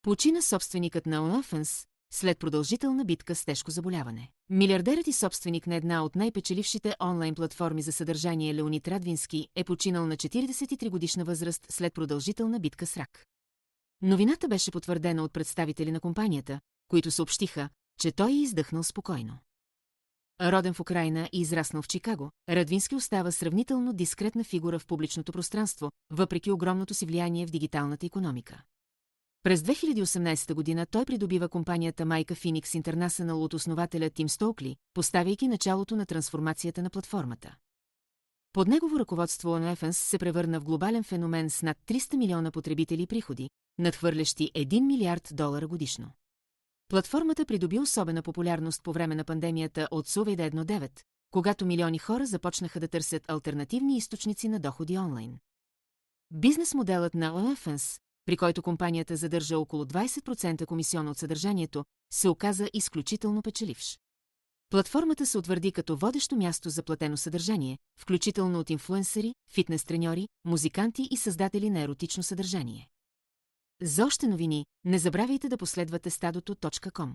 Почина собственикът на OnlyFans след продължителна битка с тежко заболяване. Милиардерът и собственик на една от най-печелившите онлайн платформи за съдържание Леонид Радвински е починал на 43-годишна възраст след продължителна битка с рак. Новината беше потвърдена от представители на компанията, които съобщиха, че той е издъхнал спокойно. Роден в Украйна и израснал в Чикаго, Радвински остава сравнително дискретна фигура в публичното пространство, въпреки огромното си влияние в дигиталната икономика. През 2018 година той придобива компанията майка Phoenix International от основателя Тим Стоукли, поставяйки началото на трансформацията на платформата. Под негово ръководство OnlyFans се превърна в глобален феномен с над 300 милиона потребители и приходи, надхвърлящи $1 милиард годишно. Платформата придоби особена популярност по време на пандемията от COVID-19, когато милиони хора започнаха да търсят алтернативни източници на доходи онлайн. Бизнес моделът на OnlyFans, при който компанията задържа около 20% комисион от съдържанието, се оказа изключително печеливш. Платформата се утвърди като водещо място за платено съдържание, включително от инфлуенсъри, фитнес-треньори, музиканти и създатели на еротично съдържание. За още новини, не забравяйте да последвате стадото.com.